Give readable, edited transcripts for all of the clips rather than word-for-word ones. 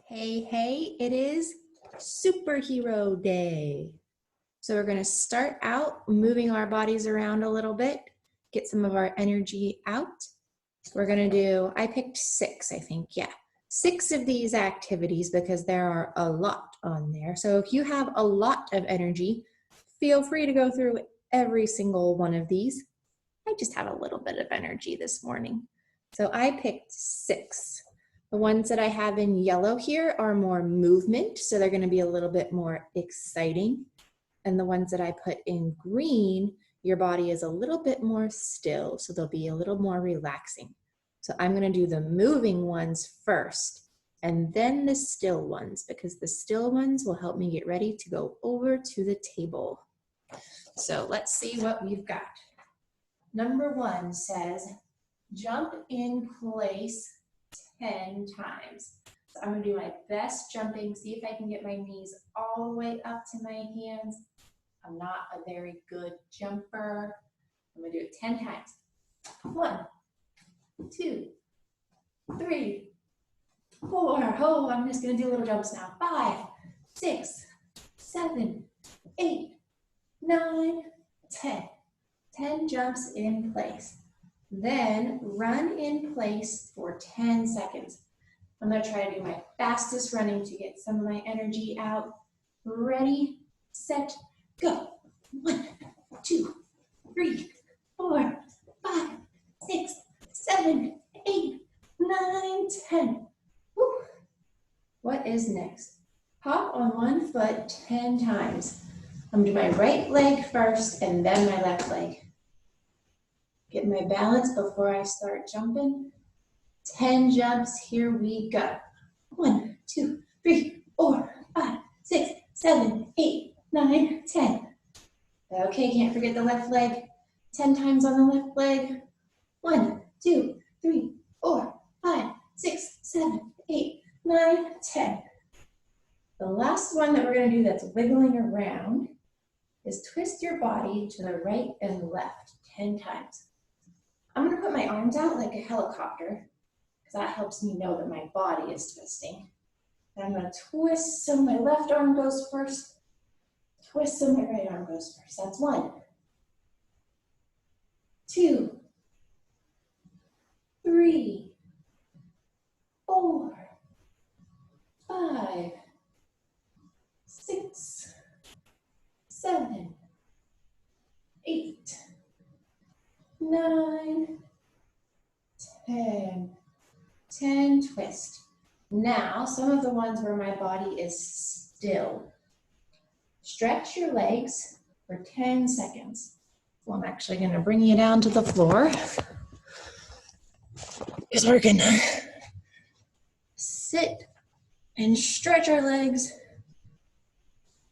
Hey, hey, it is Superhero Day. So we're going to start out moving our bodies around a little bit, get some of our energy out. We're going to do, I picked 6, I think, yeah. 6 of these activities because there are a lot on there. So if you have a lot of energy, feel free to go through every single one of these. I just have a little bit of energy this morning. So I picked 6. The ones that I have in yellow here are more movement, so they're going to be a little bit more exciting. And the ones that I put in green, your body is a little bit more still, so they'll be a little more relaxing. So I'm going to do the moving ones first, and then the still ones, because the still ones will help me get ready to go over to the table. So let's see what we've got. Number 1 says, jump in place 10 times. So I'm going to do my best jumping, see if I can get my knees all the way up to my hands. I'm not a very good jumper. I'm going to do it 10 times. 1, 2, 3, 4. Oh, I'm just going to do little jumps now. 5, 6, 7, 8, 9, 10. 10 jumps in place. Then run in place for 10 seconds. I'm going to try to do my fastest running to get some of my energy out. Ready, set, go. 1, 2, 3, 4, 5, 6, 7, 8, 9, 10. Woo. What is next? Hop on one foot 10 times. I'm going to do my right leg first and then my left leg. Get my balance before I start jumping. 10 jumps, here we go. 1, 2, 3, 4, 5, 6, 7, 8, 9, 10. Okay, can't forget the left leg. 10 times on the left leg. 1, 2, 3, 4, 5, 6, 7, 8, 9, 10. The last one that we're going to do that's wiggling around is twist your body to the right and left 10 times. I'm going to put my arms out like a helicopter because that helps me know that my body is twisting. And I'm going to twist so my left arm goes first, twist so my right arm goes first. That's 1, 2, 3, 4, 5, 6, 7, 8, 9, 10. 10 twist. Now, some of the ones where my body is still. Stretch your legs for 10 seconds. Well, I'm actually going to bring you down to the floor because we're going to sit and stretch our legs.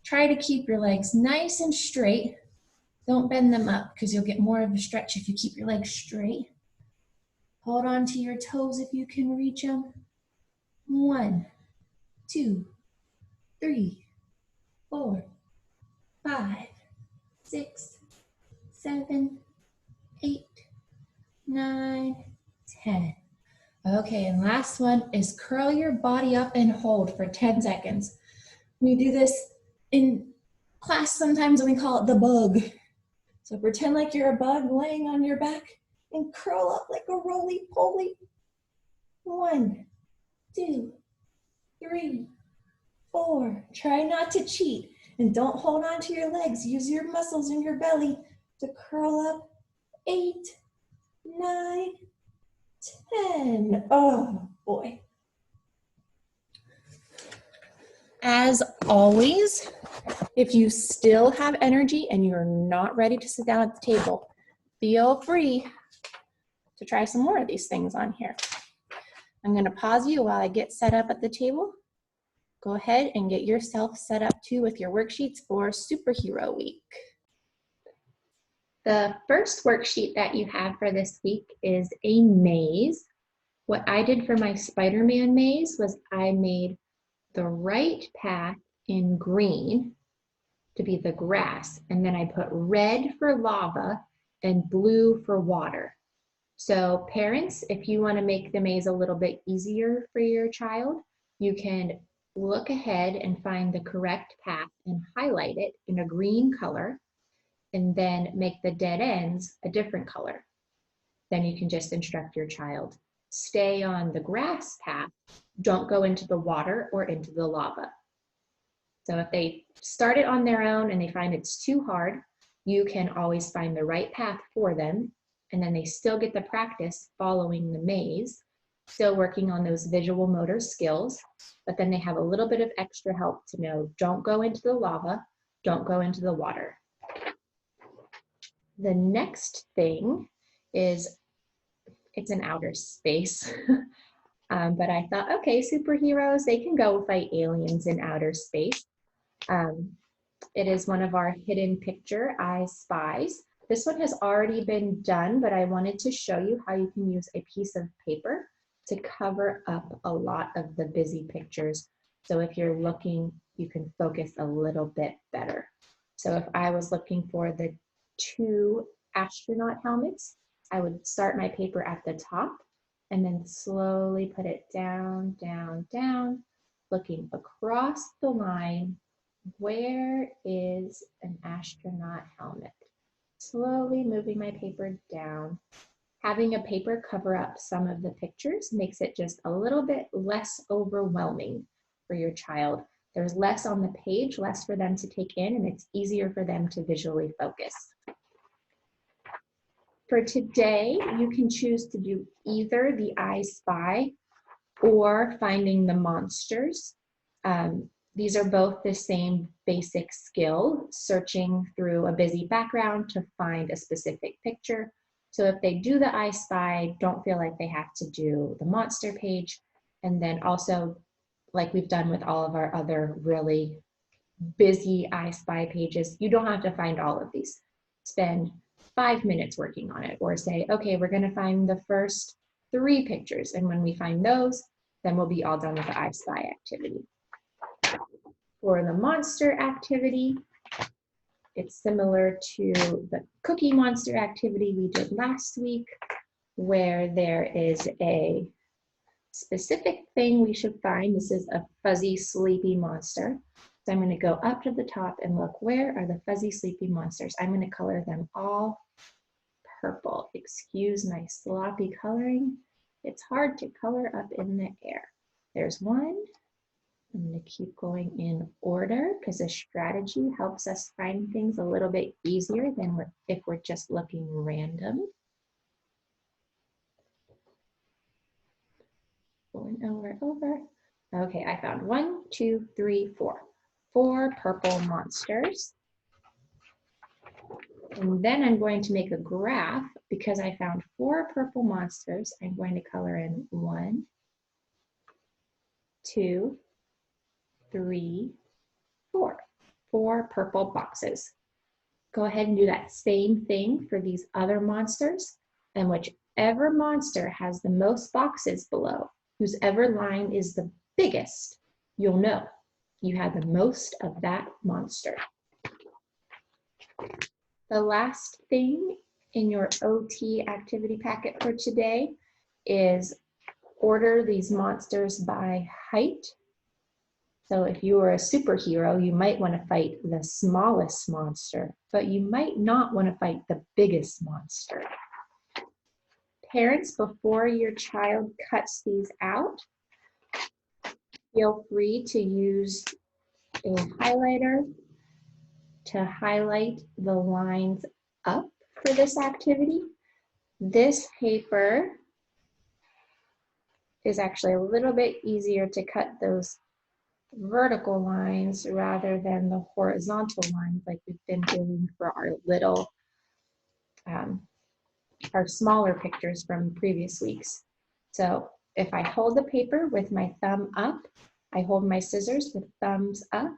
Try to keep your legs nice and straight. Don't bend them up because you'll get more of a stretch if you keep your legs straight. Hold on to your toes if you can reach them. 1, 2, 3, 4, 5, 6, 7, 8, 9, 10. Okay, and last one is curl your body up and hold for 10 seconds. We do this in class sometimes and we call it the bug. So pretend like you're a bug laying on your back and curl up like a roly-poly. 1, 2, 3, 4. Try not to cheat and don't hold on to your legs. Use your muscles in your belly to curl up. 8, 9, 10. Oh boy. As always, if you still have energy and you're not ready to sit down at the table, feel free to try some more of these things on here. I'm going to pause you while I get set up at the table. Go ahead and get yourself set up too with your worksheets for Superhero Week. The first worksheet that you have for this week is a maze. What I did for my Spider-Man maze was I made the right path in green to be the grass, and then I put red for lava and blue for water. So parents, if you want to make the maze a little bit easier for your child, you can look ahead and find the correct path and highlight it in a green color, and then make the dead ends a different color. Then you can just instruct your child, stay on the grass path, don't go into the water or into the lava. So if they start it on their own and they find it's too hard, you can always find the right path for them, and then they still get the practice following the maze, still working on those visual motor skills, but then they have a little bit of extra help to know, don't go into the lava, don't go into the water. The next thing is, it's in outer space, but I thought, okay, superheroes, they can go fight aliens in outer space. It is one of our hidden picture, I Spies. This one has already been done, but I wanted to show you how you can use a piece of paper to cover up a lot of the busy pictures. So if you're looking, you can focus a little bit better. So if I was looking for the 2 astronaut helmets, I would start my paper at the top and then slowly put it down, down, down, looking across the line. Where is an astronaut helmet? Slowly moving my paper down. Having a paper cover up some of the pictures makes it just a little bit less overwhelming for your child. There's less on the page, less for them to take in, and it's easier for them to visually focus. For today, you can choose to do either the I Spy or Finding the Monsters. These are both the same basic skill, searching through a busy background to find a specific picture. So if they do the I Spy, don't feel like they have to do the monster page. And then also, like we've done with all of our other really busy I Spy pages, you don't have to find all of these. Spend 5 minutes working on it, or say, okay, we're gonna find the first 3 pictures. And when we find those, then we'll be all done with the I Spy activity. For the monster activity, it's similar to the Cookie Monster activity we did last week, where there is a specific thing we should find. This is a fuzzy, sleepy monster. So I'm going to go up to the top and look, where are the fuzzy, sleepy monsters? I'm going to color them all purple. Excuse my sloppy coloring. It's hard to color up in the air. There's one. I'm going to keep going in order because a strategy helps us find things a little bit easier than if we're just looking random. Going over. Okay, I found 1, 2, 3, 4. 4 purple monsters. And then I'm going to make a graph because I found 4 purple monsters. I'm going to color in 1, 2, 3, 4. 4 purple boxes. Go ahead and do that same thing for these other monsters, and whichever monster has the most boxes below, whosever line is the biggest, you'll know you had the most of that monster. The last thing in your OT activity packet for today is order these monsters by height. So if you were a superhero, you might want to fight the smallest monster, but you might not want to fight the biggest monster. Parents, before your child cuts these out, feel free to use a highlighter to highlight the lines up for this activity. This paper is actually a little bit easier to cut those vertical lines rather than the horizontal lines like we've been doing for our little, our smaller pictures from previous weeks. So if I hold the paper with my thumb up, I hold my scissors with thumbs up,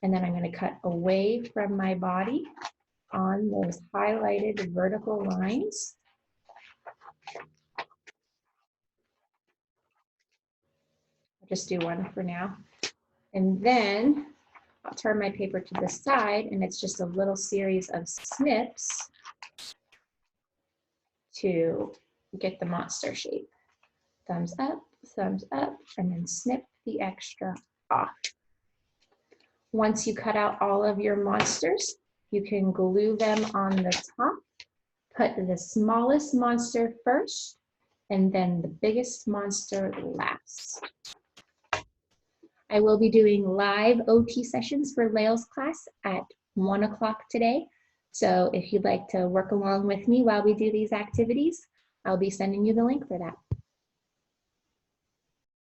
and then I'm going to cut away from my body on those highlighted vertical lines. I'll just do one for now. And then I'll turn my paper to the side, and it's just a little series of snips to get the monster shape. Thumbs up, and then snip, the extra off. Once you cut out all of your monsters, you can glue them on the top. Put the smallest monster first, and then the biggest monster last. I will be doing live OT sessions for Lael's class at 1 o'clock today. So if you'd like to work along with me while we do these activities, I'll be sending you the link for that.